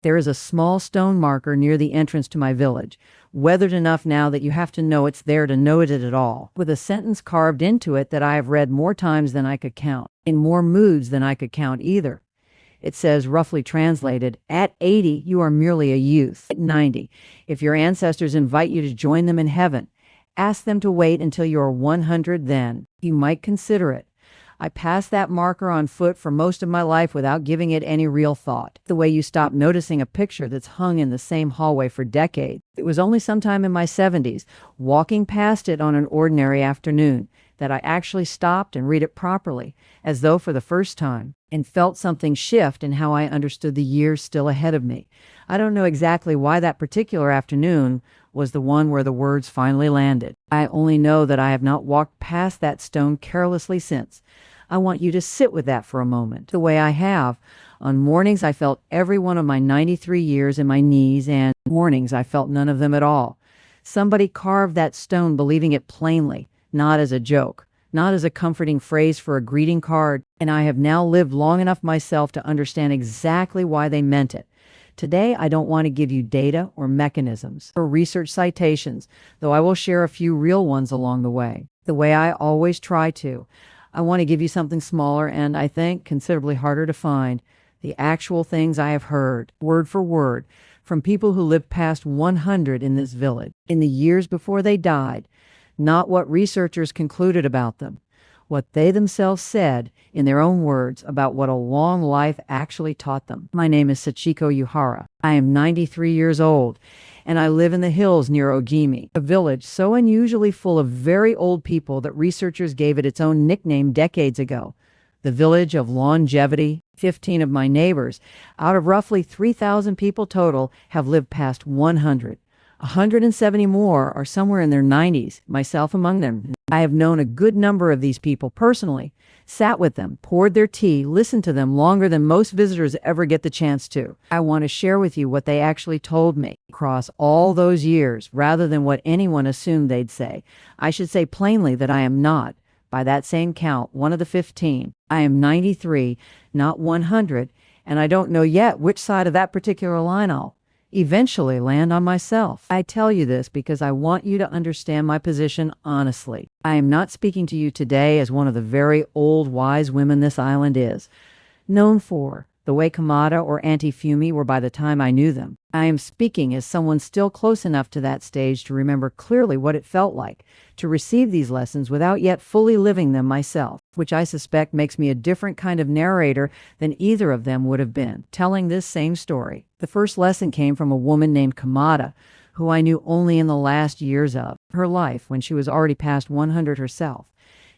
There is a small stone marker near the entrance to my village, weathered enough now that you have to know it's there to note it at all, with a sentence carved into it that I have read more times than I could count, in more moods than I could count either. It says, roughly translated, at 80, you are merely a youth. At 90, if your ancestors invite you to join them in heaven, ask them to wait until you are 100 then. You might consider it. I passed that marker on foot for most of my life without giving it any real thought. The way you stop noticing a picture that's hung in the same hallway for decades. It was only sometime in my 70s, walking past it on an ordinary afternoon, that I actually stopped and read it properly, as though for the first time, and felt something shift in how I understood the years still ahead of me. I don't know exactly why that particular afternoon was the one where the words finally landed. I only know that I have not walked past that stone carelessly since. I want you to sit with that for a moment, the way I have. On mornings I felt every one of my 93 years in my knees, and mornings I felt none of them at all. Somebody carved that stone believing it plainly, not as a joke, not as a comforting phrase for a greeting card, and I have now lived long enough myself to understand exactly why they meant it. Today, I don't want to give you data or mechanisms or research citations, though I will share a few real ones along the way I always try to. I want to give you something smaller and, I think, considerably harder to find, the actual things I have heard, word for word, from people who lived past 100 in this village, in the years before they died, not what researchers concluded about them, what they themselves said in their own words about what a long life actually taught them. My name is Sachiko Yuhara. I am 93 years old, and I live in the hills near Ogimi, a village so unusually full of very old people that researchers gave it its own nickname decades ago, the Village of Longevity. 15 of my neighbors, out of roughly 3,000 people total, have lived past 100. 170 more are somewhere in their 90s, myself among them. I have known a good number of these people personally, sat with them, poured their tea, listened to them longer than most visitors ever get the chance to. I want to share with you what they actually told me across all those years, rather than what anyone assumed they'd say. I should say plainly that I am not, by that same count, one of the 15. I am 93, not 100, and I don't know yet which side of that particular line I'll eventually land on myself. I tell you this because I want you to understand my position honestly. I am not speaking to you today as one of the very old wise women this island is, known for, the way Kamada or Auntie Fumi were by the time I knew them. I am speaking as someone still close enough to that stage to remember clearly what it felt like to receive these lessons without yet fully living them myself, which I suspect makes me a different kind of narrator than either of them would have been, telling this same story. The first lesson came from a woman named Kamada, who I knew only in the last years of her life when she was already past 100 herself.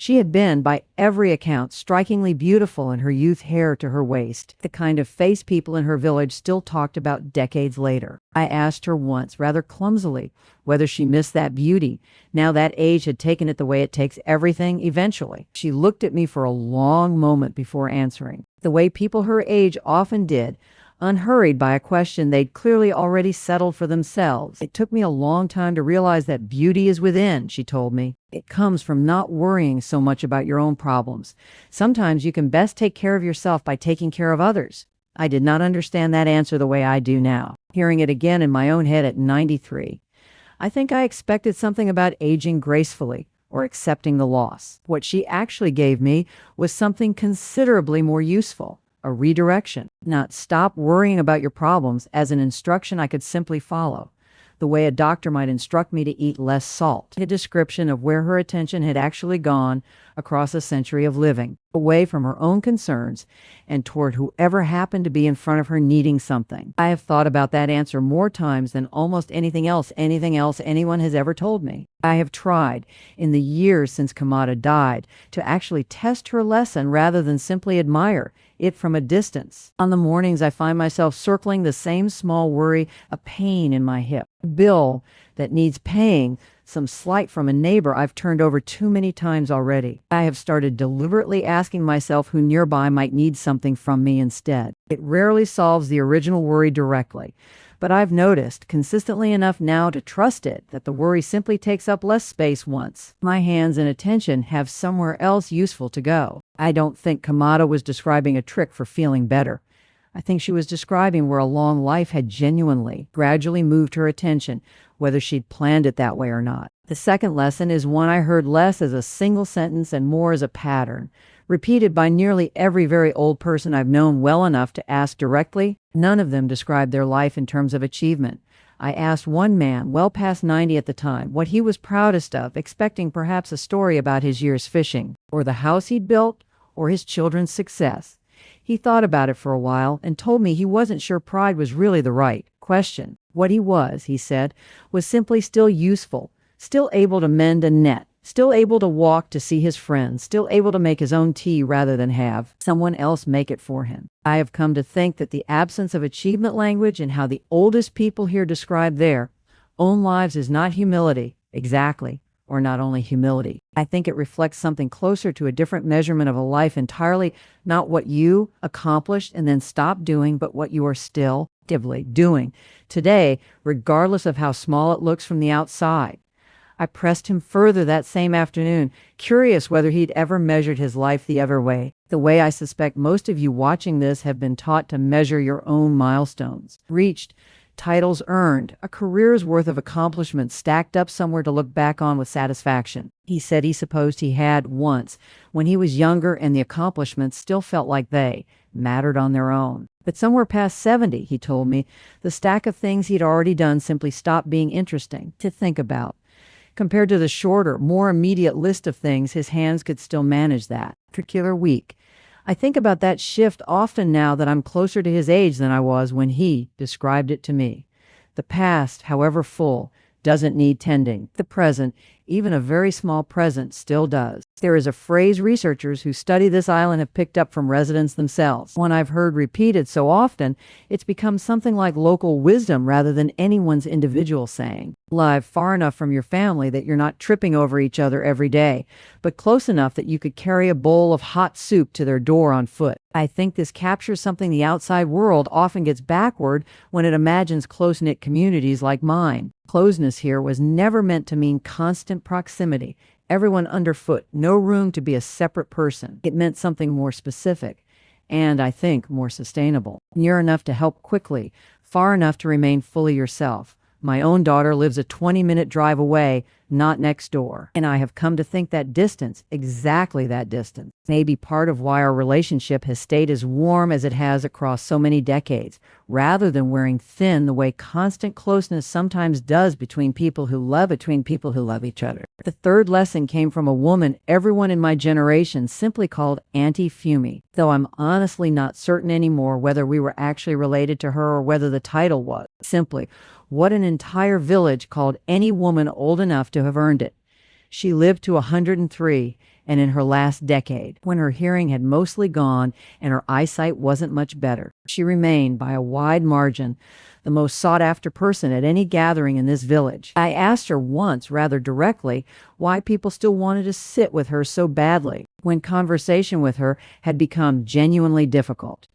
She had been, by every account, strikingly beautiful in her youth hair to her waist, the kind of face people in her village still talked about decades later. I asked her once, rather clumsily, whether she missed that beauty, now that age had taken it the way it takes everything eventually. She looked at me for a long moment before answering, the way people her age often did, unhurried by a question they'd clearly already settled for themselves. It took me a long time to realize that beauty is within, she told me. It comes from not worrying so much about your own problems. Sometimes you can best take care of yourself by taking care of others. I did not understand that answer the way I do now, hearing it again in my own head at 93. I think I expected something about aging gracefully or accepting the loss. What she actually gave me was something considerably more useful. A redirection, not stop worrying about your problems as an instruction I could simply follow, the way a doctor might instruct me to eat less salt. A description of where her attention had actually gone across a century of living, away from her own concerns and toward whoever happened to be in front of her needing something. I have thought about that answer more times than almost anything else anyone has ever told me. I have tried, in the years since Kamada died, to actually test her lesson rather than simply admire it from a distance. On the mornings I find myself circling the same small worry, a pain in my hip, a bill that needs paying, some slight from a neighbor I've turned over too many times already. I have started deliberately asking myself who nearby might need something from me instead. It rarely solves the original worry directly, but I've noticed consistently enough now to trust it that the worry simply takes up less space once my hands and attention have somewhere else useful to go. I don't think Kamada was describing a trick for feeling better. I think she was describing where a long life had genuinely, gradually moved her attention, whether she'd planned it that way or not. The second lesson is one I heard less as a single sentence and more as a pattern, repeated by nearly every very old person I've known well enough to ask directly. None of them described their life in terms of achievement. I asked one man, well past 90 at the time, what he was proudest of, expecting perhaps a story about his year's fishing, or the house he'd built, or his children's success. He thought about it for a while and told me he wasn't sure pride was really the right question. What he was, he said, was simply still useful, still able to mend a net, still able to walk to see his friends, still able to make his own tea rather than have someone else make it for him. I have come to think that the absence of achievement language and how the oldest people here describe their own lives is not humility, exactly, or not only humility. I think it reflects something closer to a different measurement of a life entirely, not what you accomplished and then stopped doing, but what you are still actively doing today, regardless of how small it looks from the outside. I pressed him further that same afternoon, curious whether he'd ever measured his life the other way, the way I suspect most of you watching this have been taught to measure your own milestones. Reached, titles earned, a career's worth of accomplishments stacked up somewhere to look back on with satisfaction. He said he supposed he had once, when he was younger and the accomplishments still felt like they mattered on their own. But somewhere past 70, he told me, the stack of things he'd already done simply stopped being interesting to think about. Compared to the shorter, more immediate list of things, his hands could still manage that particular week. I think about that shift often now that I'm closer to his age than I was when he described it to me. The past, however full, doesn't need tending. The present, even a very small present, still does. There is a phrase researchers who study this island have picked up from residents themselves. One I've heard repeated so often, it's become something like local wisdom rather than anyone's individual saying. Live far enough from your family that you're not tripping over each other every day, but close enough that you could carry a bowl of hot soup to their door on foot. I think this captures something the outside world often gets backward when it imagines close-knit communities like mine. Closeness here was never meant to mean constant proximity, everyone underfoot, no room to be a separate person. It meant something more specific, and I think more sustainable. Near enough to help quickly, far enough to remain fully yourself. My own daughter lives a 20-minute drive away, not next door. And I have come to think that distance, exactly that distance, may be part of why our relationship has stayed as warm as it has across so many decades, rather than wearing thin the way constant closeness sometimes does between people who love each other. The third lesson came from a woman everyone in my generation simply called Auntie Fumi, though I'm honestly not certain anymore whether we were actually related to her or whether the title was. Simply, what an entire village called any woman old enough to have earned it. She lived to 103, and in her last decade, when her hearing had mostly gone and her eyesight wasn't much better. She remained, by a wide margin, the most sought-after person at any gathering in this village. I asked her once, rather directly, why people still wanted to sit with her so badly, when conversation with her had become genuinely difficult.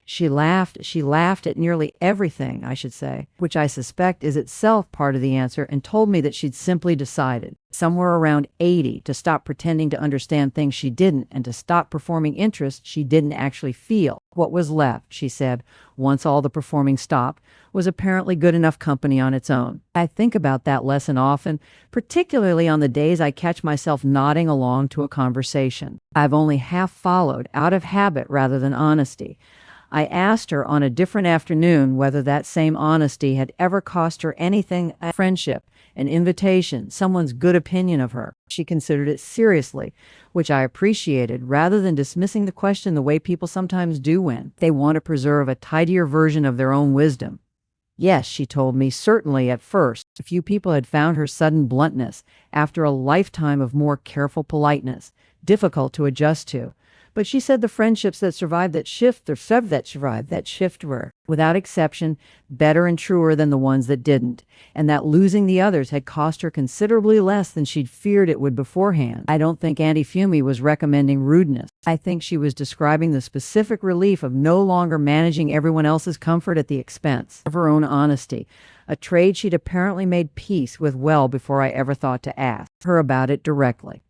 She laughed at nearly everything, I should say, which I suspect is itself part of the answer, and told me that she'd simply decided, somewhere around 80, to stop pretending to understand things she didn't and to stop performing interests she didn't actually feel. What was left, she said, once all the performing stopped, was apparently good enough company on its own. I think about that lesson often, particularly on the days I catch myself nodding along to a conversation I've only half followed, out of habit rather than honesty. I asked her on a different afternoon whether that same honesty had ever cost her anything, a friendship, an invitation, someone's good opinion of her. She considered it seriously, which I appreciated, rather than dismissing the question the way people sometimes do when they want to preserve a tidier version of their own wisdom. Yes, she told me, certainly at first, a few people had found her sudden bluntness, after a lifetime of more careful politeness, difficult to adjust to. But she said the friendships that survived that shift were, without exception, better and truer than the ones that didn't, and that losing the others had cost her considerably less than she'd feared it would beforehand. I don't think Auntie Fumi was recommending rudeness. I think she was describing the specific relief of no longer managing everyone else's comfort at the expense of her own honesty, a trade she'd apparently made peace with well before I ever thought to ask her about it directly.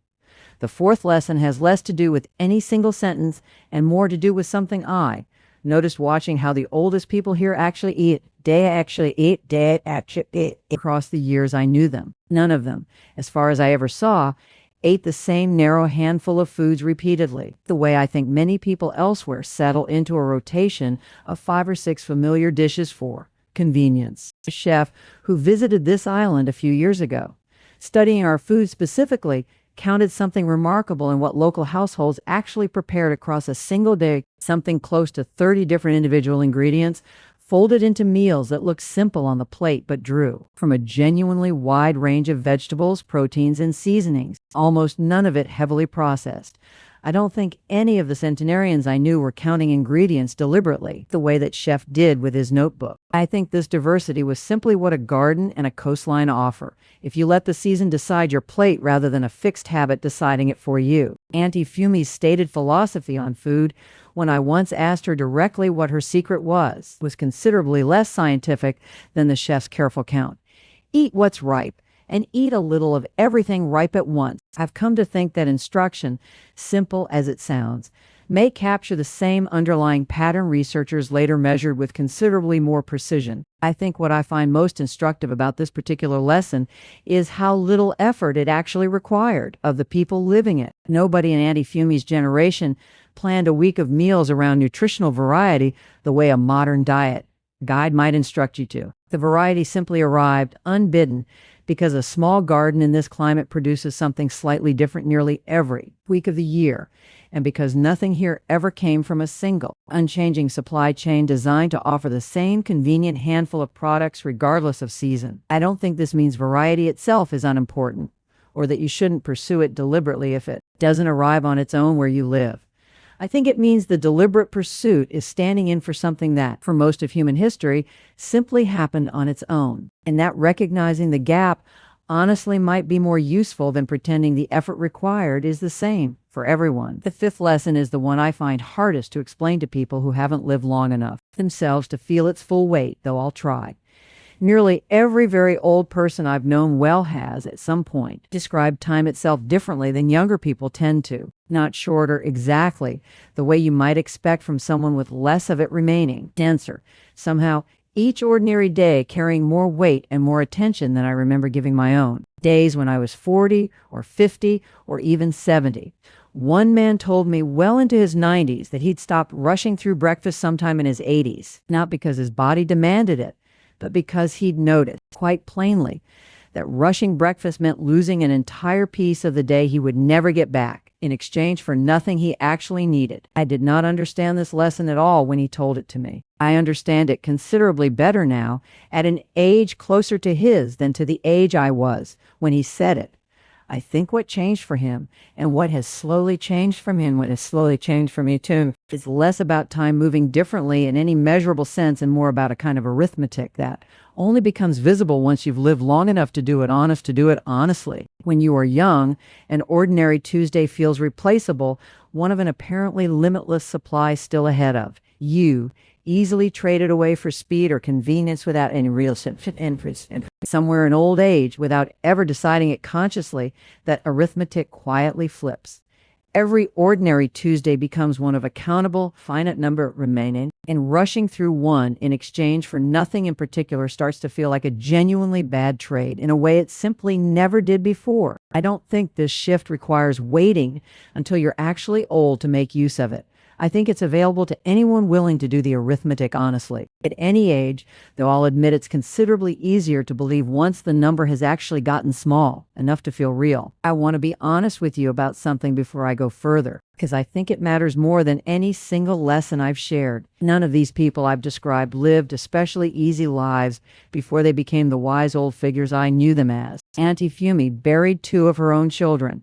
The fourth lesson has less to do with any single sentence and more to do with something I, Noticed watching how the oldest people here actually eat. They actually eat. Across the years I knew them. None of them, as far as I ever saw, ate the same narrow handful of foods repeatedly, the way I think many people elsewhere settle into a rotation of 5 or 6 familiar dishes for convenience. A chef who visited this island a few years ago, studying our food specifically, counted something remarkable in what local households actually prepared across a single day, something close to 30 different individual ingredients, folded into meals that looked simple on the plate but drew from a genuinely wide range of vegetables, proteins, and seasonings, almost none of it heavily processed. I don't think any of the centenarians I knew were counting ingredients deliberately, the way that chef did with his notebook. I think this diversity was simply what a garden and a coastline offer, if you let the season decide your plate rather than a fixed habit deciding it for you. Auntie Fumi's stated philosophy on food, when I once asked her directly what her secret was considerably less scientific than the chef's careful count. Eat what's ripe, and eat a little of everything ripe at once. I've come to think that instruction, simple as it sounds, may capture the same underlying pattern researchers later measured with considerably more precision. I think what I find most instructive about this particular lesson is how little effort it actually required of the people living it. Nobody in Auntie Fumi's generation planned a week of meals around nutritional variety the way a modern diet guide might instruct you to. The variety simply arrived unbidden because a small garden in this climate produces something slightly different nearly every week of the year, and because nothing here ever came from a single, unchanging supply chain designed to offer the same convenient handful of products regardless of season. I don't think this means variety itself is unimportant, or that you shouldn't pursue it deliberately if it doesn't arrive on its own where you live. I think it means the deliberate pursuit is standing in for something that, for most of human history, simply happened on its own, and that recognizing the gap honestly might be more useful than pretending the effort required is the same for everyone. The fifth lesson is the one I find hardest to explain to people who haven't lived long enough themselves to feel its full weight, though I'll try. Nearly every very old person I've known well has, at some point, described time itself differently than younger people tend to. Not shorter exactly, the way you might expect from someone with less of it remaining, denser. Somehow, each ordinary day carrying more weight and more attention than I remember giving my own. Days when I was 40 or 50 or even 70. One man told me well into his 90s that he'd stopped rushing through breakfast sometime in his 80s, not because his body demanded it, but because he'd noticed, quite plainly, that rushing breakfast meant losing an entire piece of the day he would never get back, in exchange for nothing he actually needed. I did not understand this lesson at all when he told it to me. I understand it considerably better now, at an age closer to his than to the age I was when he said it. I think what changed for him, and what has slowly changed from him, what has slowly changed for me too, is less about time moving differently in any measurable sense and more about a kind of arithmetic that only becomes visible once you've lived long enough to do it honestly. When you are young, an ordinary Tuesday feels replaceable, one of an apparently limitless supply still ahead of you, easily traded away for speed or convenience without any real interest. Somewhere in old age, without ever deciding it consciously, that arithmetic quietly flips. Every ordinary Tuesday becomes one of a countable, finite number remaining, and rushing through one in exchange for nothing in particular starts to feel like a genuinely bad trade in a way it simply never did before. I don't think this shift requires waiting until you're actually old to make use of it. I think it's available to anyone willing to do the arithmetic honestly. At any age, though I'll admit it's considerably easier to believe once the number has actually gotten small, enough to feel real. I want to be honest with you about something before I go further, because I think it matters more than any single lesson I've shared. None of these people I've described lived especially easy lives before they became the wise old figures I knew them as. Auntie Fumi buried 2 of her own children.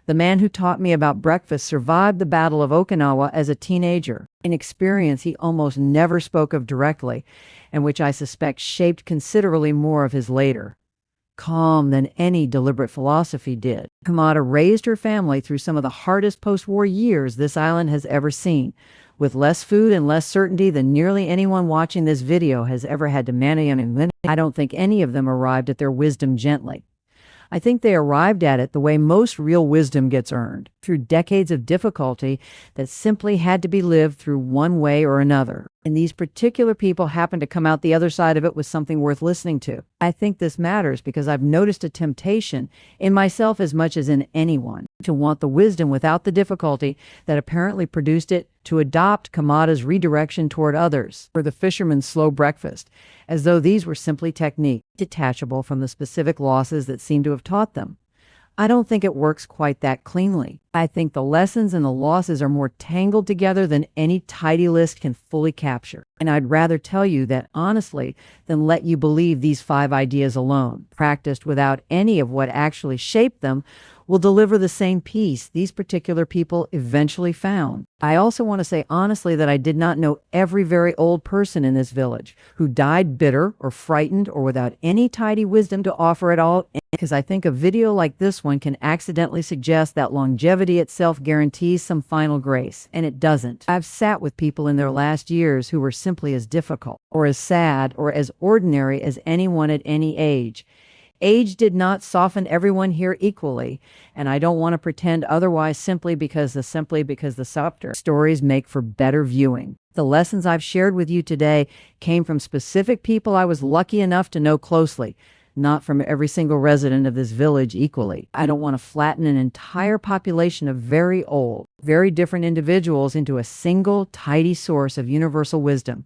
The man who taught me about breakfast survived the Battle of Okinawa as a teenager, an experience he almost never spoke of directly, and which I suspect shaped considerably more of his later calm than any deliberate philosophy did. Kamada raised her family through some of the hardest post-war years this island has ever seen, with less food and less certainty than nearly anyone watching this video has ever had to manage. I don't think any of them arrived at their wisdom gently. I think they arrived at it the way most real wisdom gets earned, through decades of difficulty that simply had to be lived through one way or another. And these particular people happen to come out the other side of it with something worth listening to. I think this matters because I've noticed a temptation in myself as much as in anyone to want the wisdom without the difficulty that apparently produced it, to adopt Kamada's redirection toward others, or the fisherman's slow breakfast, as though these were simply technique, detachable from the specific losses that seem to have taught them. I don't think it works quite that cleanly. I think the lessons and the losses are more tangled together than any tidy list can fully capture. And I'd rather tell you that honestly than let you believe these 5 ideas alone, practiced without any of what actually shaped them, will deliver the same peace these particular people eventually found. I also want to say honestly that I did not know every very old person in this village who died bitter or frightened or without any tidy wisdom to offer at all, because I think a video like this one can accidentally suggest that longevity itself guarantees some final grace, and it doesn't. I've sat with people in their last years who were simply as difficult, or as sad, or as ordinary as anyone at any age. Age did not soften everyone here equally, and I don't want to pretend otherwise simply because the softer stories make for better viewing. The lessons I've shared with you today came from specific people I was lucky enough to know closely, not from every single resident of this village equally. I don't want to flatten an entire population of very old, very different individuals into a single, tidy source of universal wisdom,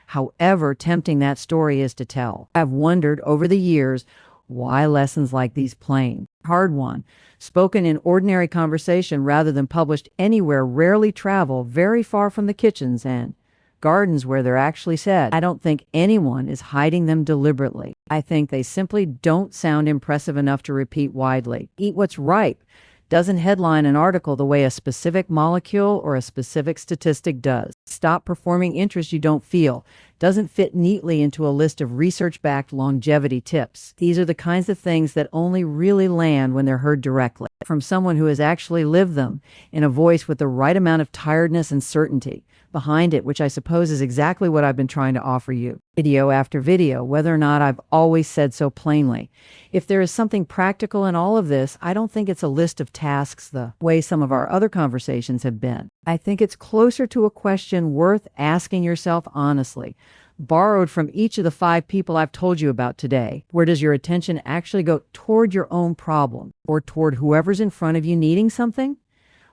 however tempting that story is to tell. I've wondered over the years why lessons like these plain, hard-won, spoken in ordinary conversation rather than published anywhere, rarely travel very far from the kitchens and gardens where they're actually said. I don't think anyone is hiding them deliberately. I think they simply don't sound impressive enough to repeat widely. Eat what's ripe doesn't headline an article the way a specific molecule or a specific statistic does. Stop performing interests you don't feel doesn't fit neatly into a list of research-backed longevity tips. These are the kinds of things that only really land when they're heard directly from someone who has actually lived them, in a voice with the right amount of tiredness and certainty behind it, which I suppose is exactly what I've been trying to offer you, video after video, whether or not I've always said so plainly. If there is something practical in all of this, I don't think it's a list of tasks the way some of our other conversations have been. I think it's closer to a question worth asking yourself honestly, borrowed from each of the 5 people I've told you about today. Where does your attention actually go toward your own problem, or toward whoever's in front of you needing something?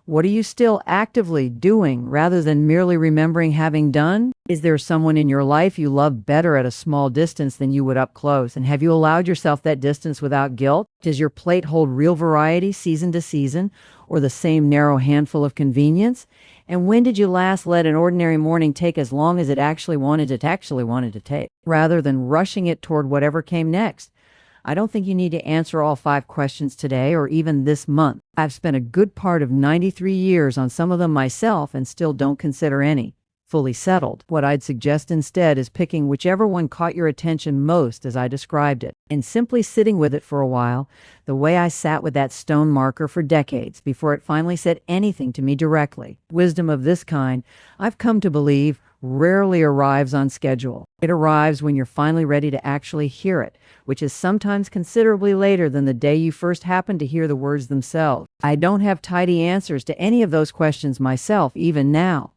What are you still actively doing rather than merely remembering having done? Is there someone in your life you love better at a small distance than you would up close? And have you allowed yourself that distance without guilt? Does your plate hold real variety season to season, or the same narrow handful of convenience? And when did you last let an ordinary morning take as long as it actually wanted to take, rather than rushing it toward whatever came next? I don't think you need to answer all 5 questions today or even this month. I've spent a good part of 93 years on some of them myself and still don't consider any fully settled. What I'd suggest instead is picking whichever one caught your attention most as I described it, and simply sitting with it for a while, the way I sat with that stone marker for decades before it finally said anything to me directly. Wisdom of this kind, I've come to believe, rarely arrives on schedule. It arrives when you're finally ready to actually hear it, which is sometimes considerably later than the day you first happen to hear the words themselves. I don't have tidy answers to any of those questions myself, even now.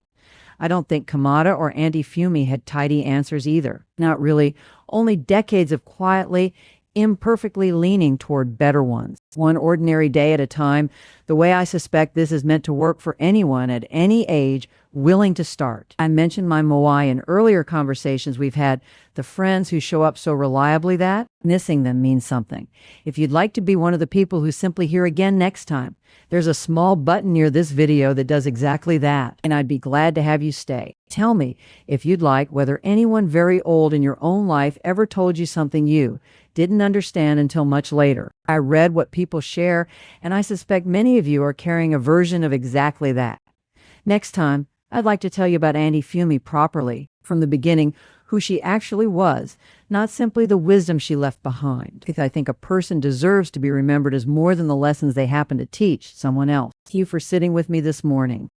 I don't think Kamada or Auntie Fumi had tidy answers either. Not really. Only decades of quietly, imperfectly leaning toward better ones. One ordinary day at a time, the way I suspect this is meant to work for anyone at any age willing to start. I mentioned my Moai in earlier conversations we've had, the friends who show up so reliably that missing them means something. If you'd like to be one of the people who simply hear again next time, there's a small button near this video that does exactly that, and I'd be glad to have you stay. Tell me, if you'd like, whether anyone very old in your own life ever told you something you didn't understand until much later. I read what people share, and I suspect many of you are carrying a version of exactly that. Next time, I'd like to tell you about Auntie Fumi properly, from the beginning, who she actually was, not simply the wisdom she left behind. Because I think a person deserves to be remembered as more than the lessons they happen to teach someone else. Thank you for sitting with me this morning.